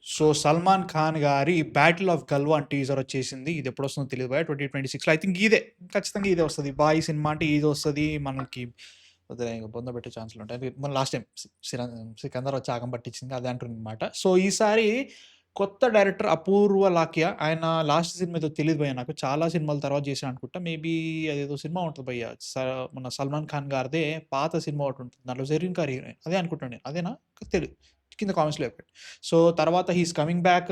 So 'Salman Khan' గారి 'battle of Galwan' teaser వచ్చేసింది. ఇది ఎప్పుడొస్తుందో తెలీదు భయ్యా 2026లో ఐ థింక్ ఇదే. ఖచ్చితంగా ఇదే వస్తది. 'బాయ్' సినిమా అంటే ఇదొస్తది. మనకి వద్దులే ఇంక బొంద పెట్టే ఛాన్స్‌లుంటాయి. అది మొన్న లాస్ట్ టైమ్ 'సికందర్' వచ్చి ఆగం పట్టించింది అదే అంటున్నమాట. సో ఈసారి కొత్త డైరెక్టర్ 'అపూర్వ లాఖ్య' ఆయన లాస్ట్ సినిమా ఏదో తెలీదు భయ్యా నాకు. చాలా సినిమాల తర్వాత చేశాడు అనుకుంటా. మేబీ అదేదో సినిమా ఉంటది భయ్యా. మన 'సల్మాన్ ఖాన్' గారిదే పాత సినిమా ఒకటుంటది. దాంట్లో జరీన్ ఖాన్ హీరోయిన్. అదే అనుకుంటాను నేను. అదేనా? తెలీదు. కింద కామెంట్స్‌లో చెప్పండి. సో తర్వాత he is coming back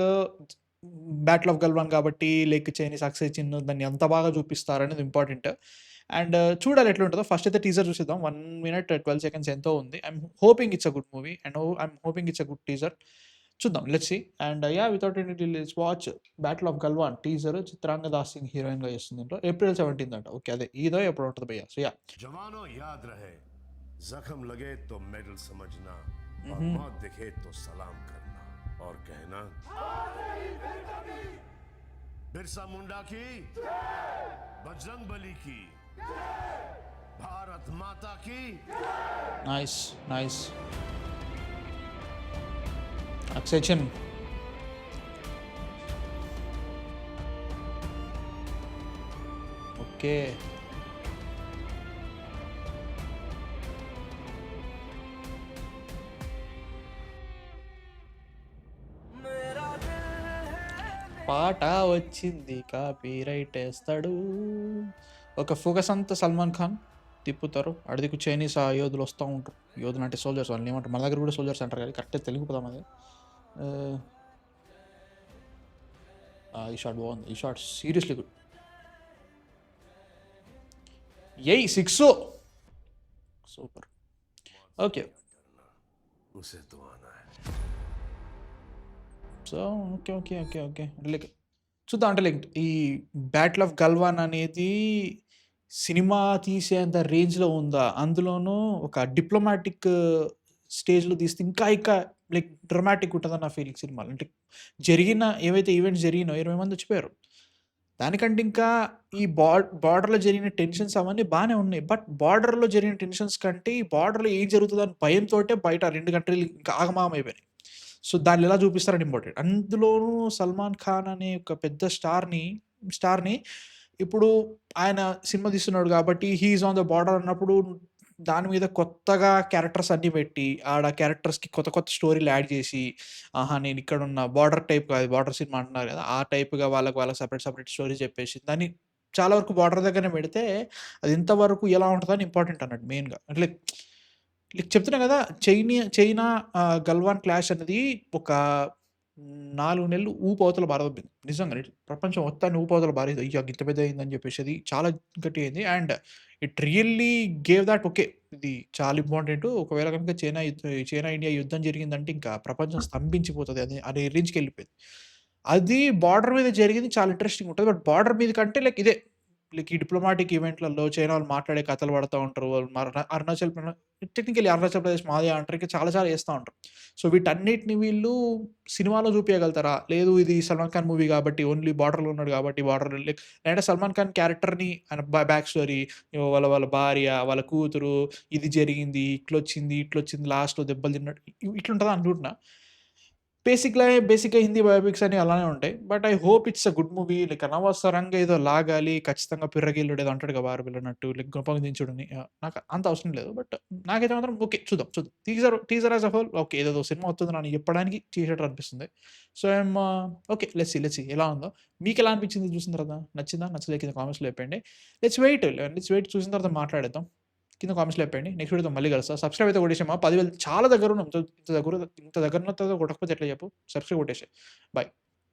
'battle of Galwan' కాబట్టి లేక్ చైనీ సక్సెస్ చిన్ దాన్ని ఎంత బాగా చూపిస్తారనేది ఇంపార్టెంట్. అండ్ చూడాలి ఎట్లుంటదో. ఫస్ట్ అయితే టీజర్ చూసేద్దాం. 1 మినిట్ 12 సెకండ్స్ ఎంతో ఉంది. I'm hoping it's a good movie and I'm hoping it's a good teaser. చూద్దాం. Let's see. And without any delay let's watch 'battle of Galwan' teaser. Chitrangada Singh హీరోయిన్‌గా చేస్తుంది దీంట్లో. April 17 అంట. ఓకే. అదే ఈదో ఎప్పుడో ఉంటది భయ్యా. సో जवानों याद रहे, जख्म लगे तो मेडल समझना और हम्म। मौत दिखे तो सलाम करना और कहना बिरसा मुंडा की, बजरंग बली की, भारत माता की. నైస్. అక్షయ్ చిన్. ఓకే. పాట వచ్చింది కాపీరైట్ ఏస్తాడు. ఒక ఫోకస్ అంతా 'సల్మాన్ ఖాన్' తిప్పుతారు. అడిదికు చైనీస్ యోధులు వస్తూ ఉంటారు. యోధులు అంటే సోల్జర్స్ వాళ్ళని ఏమంటారు? మన దగ్గర కూడా సోల్జర్స్ అంటారు కానీ కరెక్ట్‌గా తెలుగు పదం అది. ఈ షాట్ బాగుంది. ఈ shot seriously good. 6 super. Okay. उसे तो आना है. So okay. లైక్ చూద్దాం. అంటే లైక్ ఈ 'బ్యాటిల్ ఆఫ్ గల్వాన్' అనేది సినిమా తీసేంత రేంజ్‌లో ఉందా? అందులోనూ ఒక డిప్లొమాటిక్ స్టేజ్‌లో తీస్తే ఇంకా లైక్ డ్రమాటిక్ ఉంటదని నా ఫీలింగ్ సినిమాలో. అంటే జరిగిన ఏవైతే ఈవెంట్స్ జరిగినాయో 20 మంది చచ్చిపోయారు. దానికంటే ఇంకా ఈ బార్డర్‌లో జరిగిన టెన్షన్స్ అవన్నీ బానే ఉన్నాయి. బట్ బార్డర్‌లో జరిగిన టెన్షన్స్ కంటే ఈ బార్డర్‌లో ఏం జరుగుతదని భయంతోటే బయట 2 కంట్రీలు ఇంకా ఆగమాగం అయిపోయినాయి. సో దాన్ని ఎలా చూపిస్తారని ఇంపార్టెంట్. అందులోనూ 'సల్మాన్ ఖాన్' అనే ఒక పెద్ద స్టార్‌ని ఇప్పుడు ఆయన సినిమా తీస్తున్నాడు కాబట్టి he is on the border అన్నప్పుడు దాని మీద కొత్తగా క్యారెక్టర్స్ అన్నీ పెట్టి, ఆడ క్యారెక్టర్స్‌కి కొత్త స్టోరీలు యాడ్ చేసి, ఆహా! నేనిక్కడున్న బార్డర్ టైప్ కాదు. బార్డర్ సినిమా అంటున్నారు కదా! ఆ టైప్‌గా వాళ్ళకి సెపరేట్ స్టోరీస్ చెప్పేసి, దాన్ని చాలా వరకు బార్డర్ దగ్గరనే పెడితే, అది ఎంతవరకు ఎలా ఉంటదని ఇంపార్టెంట్ అన్నట్టు మెయిన్‌గా. అంటే లైక్ చెప్తున్నా కదా! చైనా 'గల్వాన్' క్లాష్ అనేది ఒక 4 నెలలు ఊపవతల పారదొబ్బింది. నిజంగానే ప్రపంచం మొత్తాన్ని ఊపవతల పారేది. అయ్యా! గింత పెద్దగయిందని చెప్పేసి అది చాలా గట్టిగయింది. And it really gave that okay. ఇది చాలా ఇంపార్టెంటు. ఒకవేళ గనుక చైనా, ఇండియా యుద్ధం జరిగిందంటే ఇంకా ప్రపంచం స్తంభించిపోతది అనే రేంజ్‌కెళ్ళిపోయింది. అది బార్డర్ మీద జరిగింది చాలా ఇంట్రెస్టింగ్ ఉంటది. బట్ బార్డర్ మీద కంటే లైక్ ఇదే. లైక్ ఈ డిప్లొమాటిక్ ఈవెంట్‌లలో చైనా వాళ్ళు మాట్లాడే కథలు పడతా ఉంటారు. వాళ్ళు టెక్నికల్లీ అరుణాచల్ ప్రదేశ్ మాదే అంటారు. ఇంకా చాలా చేస్తా ఉంటారు. సో వీటన్నిటిని వీళ్ళు సినిమాలో చూపియగలుగుతారా? లేదు ఇది 'సల్మాన్ ఖాన్' మూవీ కాబట్టి ఓన్లీ బార్డర్‌లో ఉన్నాడు కాబట్టి లేదంటే 'సల్మాన్ ఖాన్' క్యారెక్టర్‌ని ఆయన బ్యాక్ స్టోరీ వాళ్ళ భార్య, వాళ్ళ కూతురు ఇది జరిగింది, ఇట్లొచ్చింది లాస్ట్‌లో దెబ్బలు తిన్నాడు. ఇట్లుంటదా అనుకుంటున్నా. బేసిక్‌గా హిందీ బయోపిక్స్ అన్ని అలానే ఉంటాయి. But I hope it's a good movie. Like అనవసరంగా ఏదో లాగాలి, ఖచ్చితంగా పిర్రగిల్లుడు ఏదో అంటాడుగా 'బార్బిలో' అన్నట్టు లైక్ గుణపం దించుడని. నాకు అంత అవసరం లేదు. బట్ నాకైతే మాత్రం ఓకే. చూద్దాం. Teaser as a whole okay. ఏదేదో సినిమా వస్తుందని చెప్పడానికి చేసేట్టు అనిపిస్తుంది. So, I'm okay. Let's see ఎలా ఉందో. మీకెలా అనిపించింది చూసిన తర్వాత? నచ్చిందా? నచ్చలేదా? కింద కామెంట్స్‌లో చెప్పండి. లెట్స్ వెయిట్ చూసిన తర్వాత మాట్లాడేద్దాం. కింద కామెంట్స్‌లో చెప్పండి. నెక్స్ట్ వీడియోతో మళ్ళీ కలుస్తా. సబ్స్క్రైబ్ అయితే కొట్టేసేయమ్మా. 10,000 చాలా దగ్గరున్నాం. ఇంత దగ్గరున్న తర్వాత కొట్టకపోతే ఎట్లా చెప్పు? సబ్స్క్రైబ్ కొట్టేసేయి. బై.